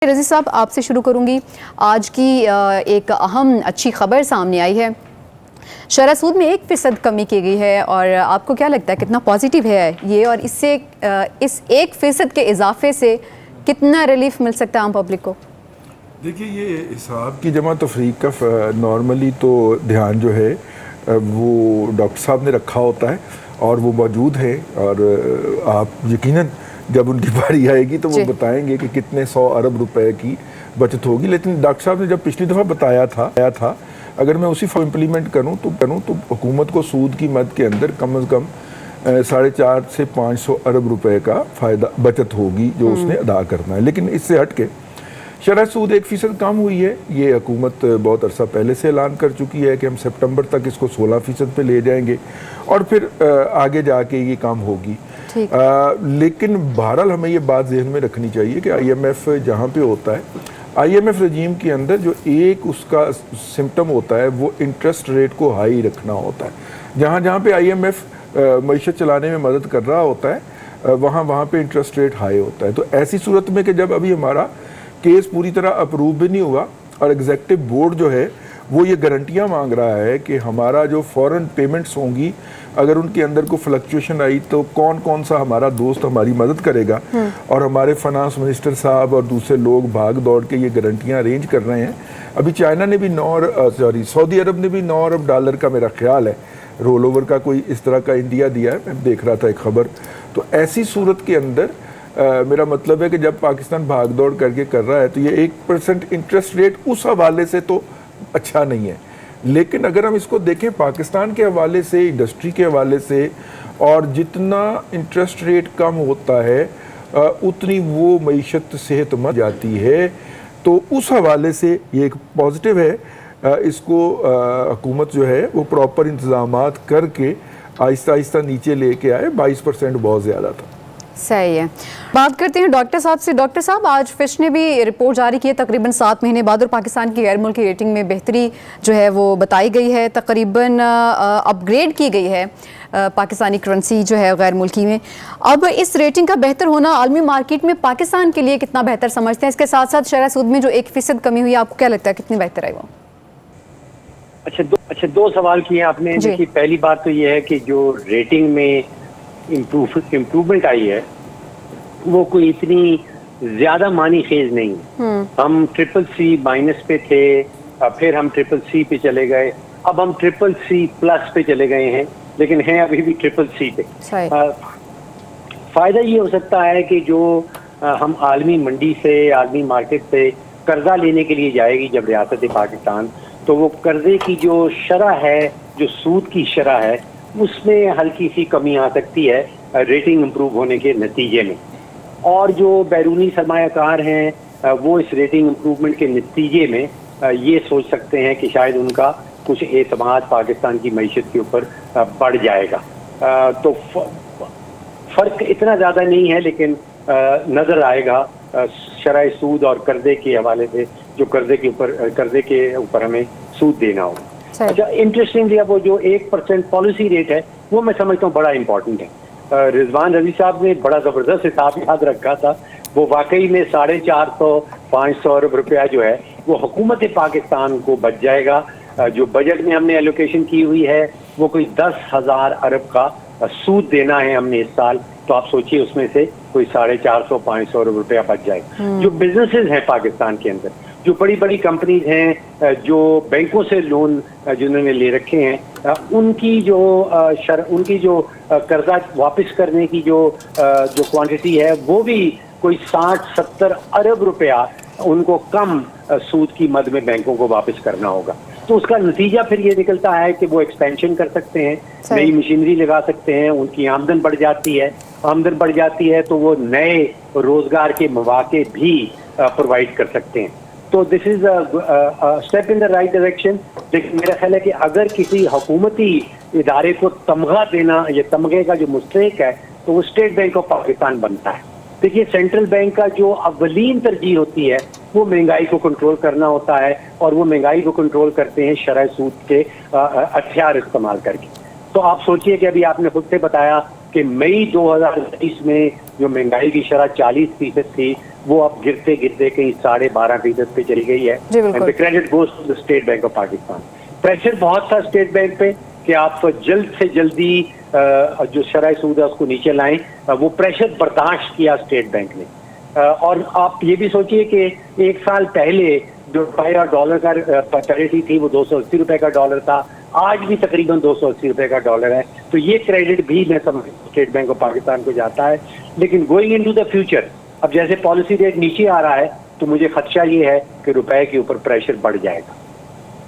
रज़ी साहब, आपसे शुरू करूंगी। आज की एक अहम अच्छी खबर सामने आई है। शरह सूद में 1% कमी की गई है और आपको क्या लगता है कितना पॉजिटिव है ये, और इससे इस 1% के इजाफे से कितना रिलीफ मिल सकता है आम पब्लिक को? देखिए, ये हिसाब की जमा तफरीक का नॉर्मली तो ध्यान जो है वो डॉक्टर साहब ने रखा होता है और वो मौजूद है, और आप यकीनन जब उनकी बारी आएगी तो वो बताएंगे कि कितने 100 अरब रुपए की बचत होगी। लेकिन डॉक्टर साहब ने जब पिछली दफ़ा बताया था अगर मैं उसी फॉर्म इम्प्लीमेंट करूं तो हुकूमत को सूद की मद के अंदर कम से कम 450 से 500 अरब रुपए का फ़ायदा बचत होगी जो उसने अदा करना है। लेकिन इससे हट के शरह सूद 1% कम हुई है। ये हुकूमत बहुत अरसा पहले से ऐलान कर चुकी है कि हम सितंबर तक इसको 16% पे ले जाएंगे और फिर आगे जाके ये काम होगी। लेकिन बहरहाल हमें ये बात जहन में रखनी चाहिए कि IMF जहाँ पे होता है, IMF रजीम के अंदर जो एक उसका सिम्टम होता है वो इंटरेस्ट रेट को हाई रखना होता है। जहाँ जहाँ पे IMF मईशत चलाने में मदद कर रहा होता है वहाँ पे इंटरेस्ट रेट हाई होता है। तो ऐसी सूरत में कि जब अभी हमारा केस पूरी तरह अप्रूव भी नहीं हुआ और एग्जीक्यूटिव बोर्ड जो है वो ये गारंटियाँ मांग रहा है कि हमारा जो फॉरेन पेमेंट्स होंगी अगर उनके अंदर को फ्लक्चुएशन आई तो कौन कौन सा हमारा दोस्त हमारी मदद करेगा, और हमारे फाइनेंस मिनिस्टर साहब और दूसरे लोग भाग दौड़ के ये गारंटियाँ अरेंज कर रहे हैं। अभी चाइना ने भी सऊदी अरब ने भी 9 अरब डॉलर का मेरा ख्याल है रोल ओवर का कोई इस तरह का इंडिया दिया है, मैं देख रहा था एक खबर। तो ऐसी सूरत के अंदर मेरा मतलब है कि जब पाकिस्तान भाग दौड़ करके कर रहा है तो ये 1% इंटरेस्ट रेट उस हवाले से तो अच्छा नहीं है। लेकिन अगर हम इसको देखें पाकिस्तान के हवाले से, इंडस्ट्री के हवाले से, और जितना इंटरेस्ट रेट कम होता है उतनी वो मईशत सेहतमंद जाती है, तो उस हवाले से ये एक पॉजिटिव है। इसको हुकूमत जो है वो प्रॉपर इंतजामात करके आहिस्ता आहिस्ता नीचे लेके आए। 22% बहुत ज़्यादा था। सही है। बात करते हैं डॉक्टर साहब से। डॉक्टर साहब, आज फिश ने भी रिपोर्ट जारी की है तकरीबन 7 महीने बाद, और पाकिस्तान की गैर मुल्की रेटिंग में बेहतरी जो है वो बताई गई है, तकरीबन अपग्रेड की गई है पाकिस्तानी करेंसी जो है गैर मुल्की में। अब इस रेटिंग का बेहतर होना आलमी मार्केट में पाकिस्तान के लिए कितना बेहतर समझते हैं? इसके साथ साथ शरह सूद में जो 1% कमी हुई, आपको क्या लगता है कितनी बेहतर है वो? अच्छा, दो सवाल किए आपने। देखिए, पहली बात तो ये है कि जो रेटिंग में इम्प्रूवमेंट आई है वो कोई इतनी ज्यादा मानी खेज नहीं है। हम CCC- पे थे, फिर हम CCC पे चले गए, अब हम CCC+ पे चले गए हैं, लेकिन हैं अभी भी CCC पे। फायदा ये हो सकता है कि जो हम आलमी मंडी से, आलमी मार्केट से कर्जा लेने के लिए जाएगी जब रियासत पाकिस्तान, तो वो कर्जे की जो शरह है, जो सूद की शरह है, उसमें हल्की सी कमी आ सकती है रेटिंग इम्प्रूव होने के नतीजे में। और जो बैरूनी सरमायाकार हैं वो इस रेटिंग इम्प्रूवमेंट के नतीजे में ये सोच सकते हैं कि शायद उनका कुछ एतमाद पाकिस्तान की मईशत के ऊपर बढ़ जाएगा। तो फर्क इतना ज़्यादा नहीं है, लेकिन नज़र आएगा शरह सूद और कर्जे के हवाले से, जो कर्जे के ऊपर हमें सूद देना होगा। अच्छा, इंटरेस्टिंगली अब वो जो 1% पॉलिसी रेट है वो मैं समझता हूँ बड़ा इंपॉर्टेंट है। रिजवान रजी साहब ने बड़ा ज़बरदस्त हिसाब याद रखा था। वो वाकई में 450-500 अरब रुपया जो है वो हुकूमत पाकिस्तान को बच जाएगा। जो बजट में हमने एलोकेशन की हुई है वो कोई 10,000 अरब का सूद देना है हमने इस साल, तो आप सोचिए उसमें से कोई 450-500 अरब रुपया बच जाएगा। जो बिजनेसेस हैं पाकिस्तान के अंदर, जो बड़ी बड़ी कंपनीज हैं, जो बैंकों से लोन जिन्होंने ले रखे हैं, उनकी जो कर्जा वापस करने की जो क्वांटिटी है वो भी कोई 60-70 अरब रुपया उनको कम सूद की मद में बैंकों को वापस करना होगा। तो उसका नतीजा फिर ये निकलता है कि वो एक्सपेंशन कर सकते हैं, नई मशीनरी लगा सकते हैं, उनकी आमदन बढ़ जाती है तो वो नए रोजगार के मौके भी प्रोवाइड कर सकते हैं। तो this is step in the right direction. लेकिन मेरा ख्याल है कि अगर किसी हुकूमती इदारे को तमगा देना, ये तमगे का जो मुस्तहिक है, तो वो स्टेट बैंक ऑफ पाकिस्तान बनता है। देखिए, सेंट्रल बैंक का जो अव्वलीन तरजीह होती है वो महंगाई को कंट्रोल करना होता है, और वो महंगाई को कंट्रोल करते हैं शरह सूद के हथियार इस्तेमाल करके। तो आप सोचिए कि अभी आपने खुद से बताया कि मई 2023 में जो महंगाई की शरह 40% थी वो अब गिरते गिरते कहीं 12.5% पे चली गई है। जी, बिल्कुल। And the credit goes to the State Bank of Pakistan. Pressure बहुत था स्टेट बैंक पे कि आप जल्द से जल्दी जो शरह सूद है उसको नीचे लाएं। वो प्रेशर बर्दाश्त किया स्टेट बैंक ने। और आप ये भी सोचिए कि एक साल पहले जो रुपये और डॉलर का पैरिटी थी वो 280 रुपए का डॉलर था, आज भी तकरीबन 280 रुपए का डॉलर है। तो ये क्रेडिट भी मैं समझ स्टेट बैंक ऑफ पाकिस्तान को जाता है। लेकिन गोइंग इनटू द फ्यूचर, अब जैसे पॉलिसी रेट नीचे आ रहा है तो मुझे खदशा ये है कि रुपए के ऊपर प्रेशर बढ़ जाएगा।